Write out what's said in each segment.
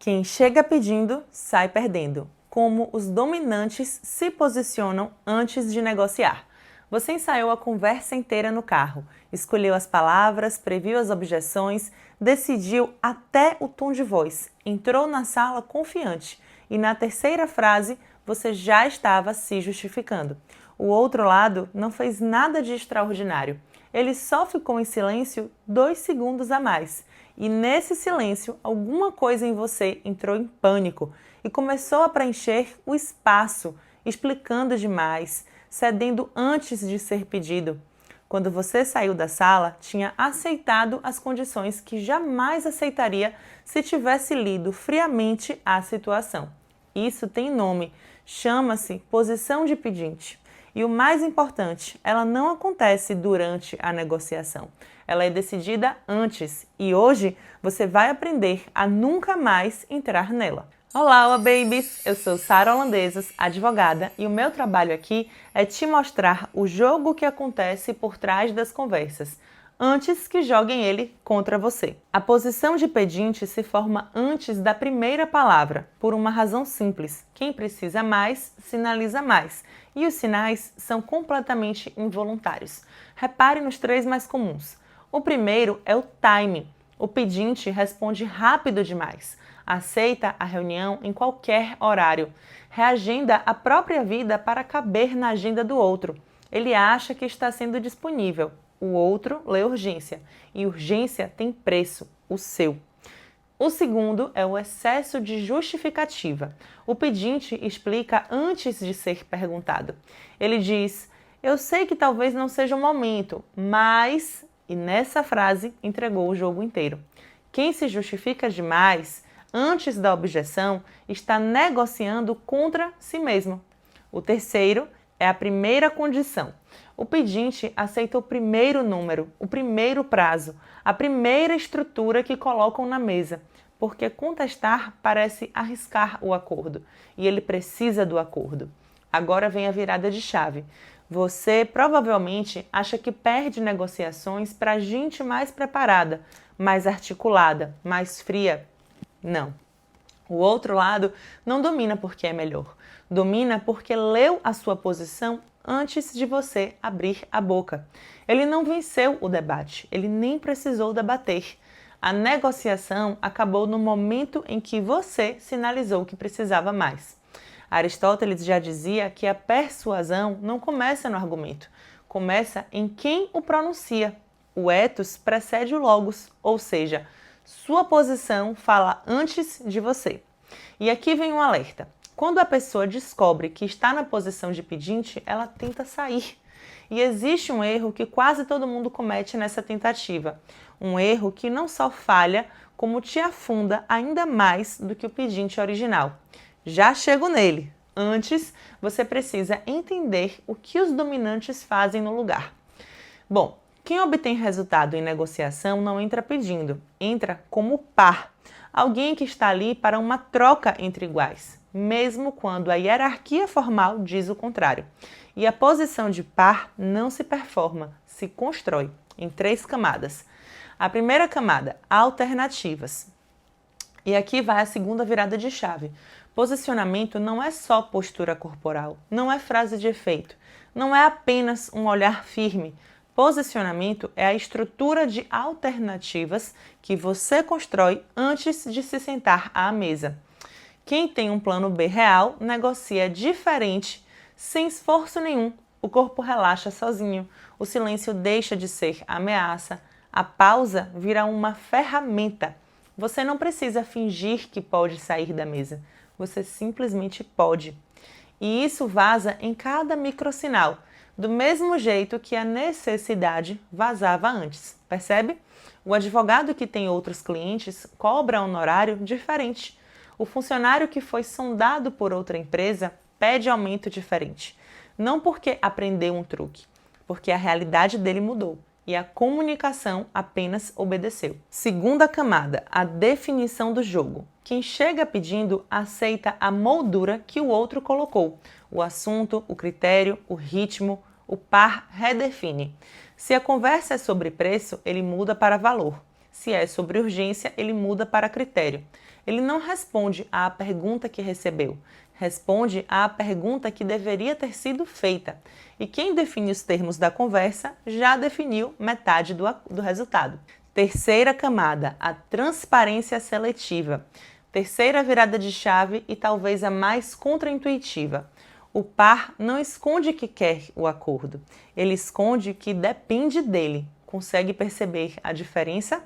Quem chega pedindo, sai perdendo. Como os dominantes se posicionam antes de negociar. Você ensaiou a conversa inteira no carro, escolheu as palavras, previu as objeções, decidiu até o tom de voz, entrou na sala confiante e na terceira frase você já estava se justificando. O outro lado não fez nada de extraordinário. Ele só ficou em silêncio 2 segundos a mais. E nesse silêncio, alguma coisa em você entrou em pânico e começou a preencher o espaço, explicando demais, cedendo antes de ser pedido. Quando você saiu da sala, tinha aceitado as condições que jamais aceitaria se tivesse lido friamente a situação. Isso tem nome, chama-se posição de pedinte. E o mais importante, ela não acontece durante a negociação. Ela é decidida antes e hoje você vai aprender a nunca mais entrar nela. Olá, babies! Eu sou Sara Holandesas, advogada, e o meu trabalho aqui é te mostrar o jogo que acontece por trás das conversas, antes que joguem ele contra você. A posição de pedinte se forma antes da primeira palavra, por uma razão simples. Quem precisa mais, sinaliza mais. E os sinais são completamente involuntários. Repare nos 3 mais comuns. O primeiro é o time. O pedinte responde rápido demais. Aceita a reunião em qualquer horário. Reagenda a própria vida para caber na agenda do outro. Ele acha que está sendo disponível. O outro lê urgência. E urgência tem preço, o seu. O segundo é o excesso de justificativa. O pedinte explica antes de ser perguntado. Ele diz: eu sei que talvez não seja o momento, mas... E nessa frase entregou o jogo inteiro. Quem se justifica demais, antes da objeção, está negociando contra si mesmo. O terceiro é a primeira condição. O pedinte aceita o primeiro número, o primeiro prazo, a primeira estrutura que colocam na mesa, porque contestar parece arriscar o acordo, e ele precisa do acordo. Agora vem a virada de chave. Você provavelmente acha que perde negociações para gente mais preparada, mais articulada, mais fria. Não. O outro lado não domina porque é melhor. Domina porque leu a sua posição antes de você abrir a boca. Ele não venceu o debate, ele nem precisou debater. A negociação acabou no momento em que você sinalizou que precisava mais. Aristóteles já dizia que a persuasão não começa no argumento, começa em quem o pronuncia. O ethos precede o logos, ou seja, sua posição fala antes de você. E aqui vem um alerta. Quando a pessoa descobre que está na posição de pedinte, ela tenta sair. E existe um erro que quase todo mundo comete nessa tentativa. Um erro que não só falha, como te afunda ainda mais do que o pedinte original. Já chego nele. Antes, você precisa entender o que os dominantes fazem no lugar. Bom, quem obtém resultado em negociação não entra pedindo, entra como par. Alguém que está ali para uma troca entre iguais, mesmo quando a hierarquia formal diz o contrário. E a posição de par não se performa, se constrói em 3 camadas. A primeira camada, alternativas. E aqui vai a segunda virada de chave. Posicionamento não é só postura corporal, não é frase de efeito, não é apenas um olhar firme. Posicionamento é a estrutura de alternativas que você constrói antes de se sentar à mesa. Quem tem um plano B real negocia diferente, sem esforço nenhum. O corpo relaxa sozinho, o silêncio deixa de ser ameaça, a pausa vira uma ferramenta. Você não precisa fingir que pode sair da mesa, você simplesmente pode. E isso vaza em cada microsinal, do mesmo jeito que a necessidade vazava antes, percebe? O advogado que tem outros clientes cobra um honorário diferente. O funcionário que foi sondado por outra empresa pede aumento diferente. Não porque aprendeu um truque, porque a realidade dele mudou e a comunicação apenas obedeceu. Segunda camada, a definição do jogo. Quem chega pedindo aceita a moldura que o outro colocou. O assunto, o critério, o ritmo, o par redefine. Se a conversa é sobre preço, ele muda para valor. Se é sobre urgência, ele muda para critério. Ele não responde à pergunta que recebeu, responde à pergunta que deveria ter sido feita. E quem define os termos da conversa já definiu metade do resultado. Terceira camada, a transparência seletiva. Terceira virada de chave e talvez a mais contraintuitiva. O par não esconde que quer o acordo, ele esconde que depende dele. Consegue perceber a diferença?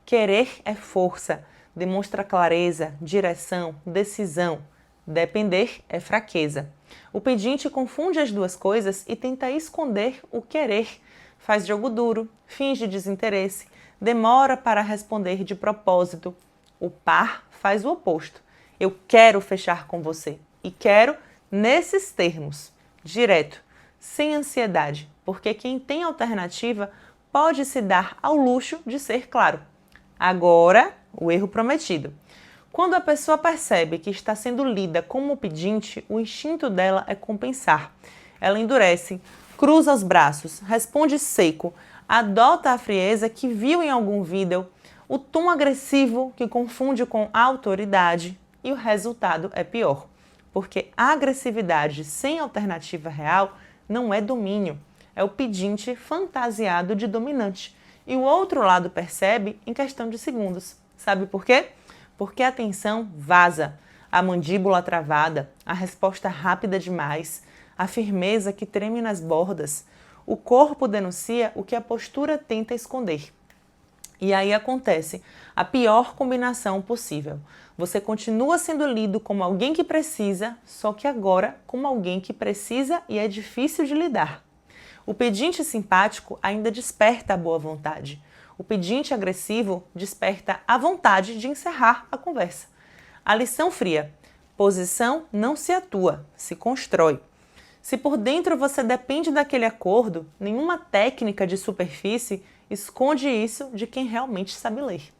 Querer é força, demonstra clareza, direção, decisão. Depender é fraqueza. O pedinte confunde as duas coisas e tenta esconder o querer. Faz jogo duro, finge desinteresse, demora para responder de propósito. O par faz o oposto. Eu quero fechar com você e quero nesses termos, direto, sem ansiedade, porque quem tem alternativa pode se dar ao luxo de ser claro. Agora, o erro prometido. Quando a pessoa percebe que está sendo lida como pedinte, o instinto dela é compensar. Ela endurece, cruza os braços, responde seco, adota a frieza que viu em algum vídeo, o tom agressivo que confunde com autoridade e o resultado é pior. Porque a agressividade sem alternativa real não é domínio, é o pedinte fantasiado de dominante. E o outro lado percebe em questão de segundos. Sabe por quê? Porque a tensão vaza, a mandíbula travada, a resposta rápida demais, a firmeza que treme nas bordas. O corpo denuncia o que a postura tenta esconder. E aí acontece a pior combinação possível. Você continua sendo lido como alguém que precisa, só que agora como alguém que precisa e é difícil de lidar. O pedinte simpático ainda desperta a boa vontade. O pedinte agressivo desperta a vontade de encerrar a conversa. A lição fria: posição não se atua, se constrói. Se por dentro você depende daquele acordo, nenhuma técnica de superfície esconde isso de quem realmente sabe ler.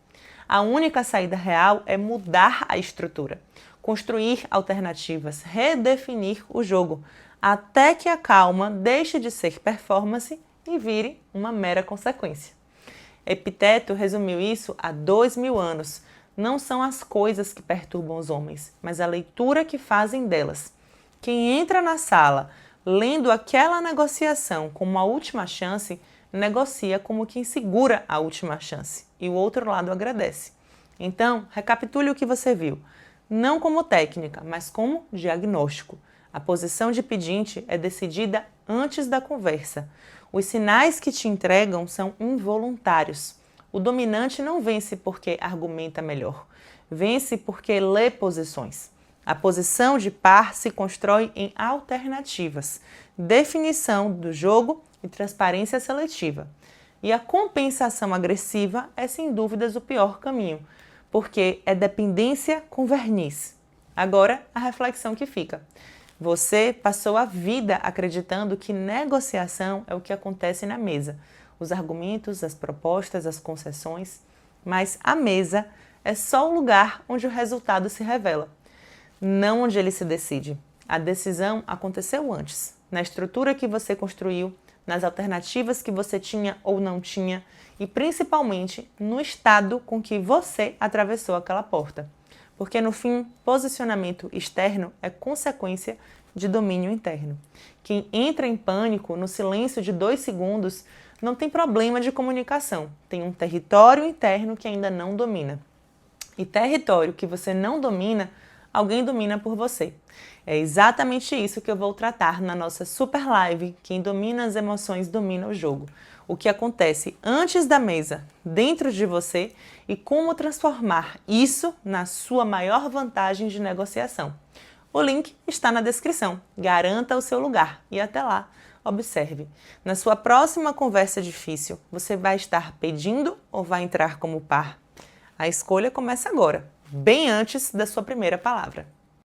A única saída real é mudar a estrutura, construir alternativas, redefinir o jogo, até que a calma deixe de ser performance e vire uma mera consequência. Epiteto resumiu isso há 2000 anos. Não são as coisas que perturbam os homens, mas a leitura que fazem delas. Quem entra na sala lendo aquela negociação como a última chance, negocia como quem segura a última chance e o outro lado agradece. Então, recapitule o que você viu. Não como técnica, mas como diagnóstico. A posição de pedinte é decidida antes da conversa. Os sinais que te entregam são involuntários. O dominante não vence porque argumenta melhor. Vence porque lê posições. A posição de par se constrói em alternativas, definição do jogo e transparência seletiva. E a compensação agressiva é sem dúvidas o pior caminho, porque é dependência com verniz. Agora, a reflexão que fica. Você passou a vida acreditando que negociação é o que acontece na mesa. Os argumentos, as propostas, as concessões. Mas a mesa é só o lugar onde o resultado se revela, não onde ele se decide. A decisão aconteceu antes, na estrutura que você construiu, nas alternativas que você tinha ou não tinha e principalmente no estado com que você atravessou aquela porta. Porque no fim, posicionamento externo é consequência de domínio interno. Quem entra em pânico no silêncio de 2 segundos não tem problema de comunicação, tem um território interno que ainda não domina. E território que você não domina, alguém domina por você. É exatamente isso que eu vou tratar na nossa super live. Quem domina as emoções domina o jogo. O que acontece antes da mesa, dentro de você e como transformar isso na sua maior vantagem de negociação. O link está na descrição. Garanta o seu lugar e até lá, observe. Na sua próxima conversa difícil, você vai estar pedindo ou vai entrar como par? A escolha começa agora, bem antes da sua primeira palavra.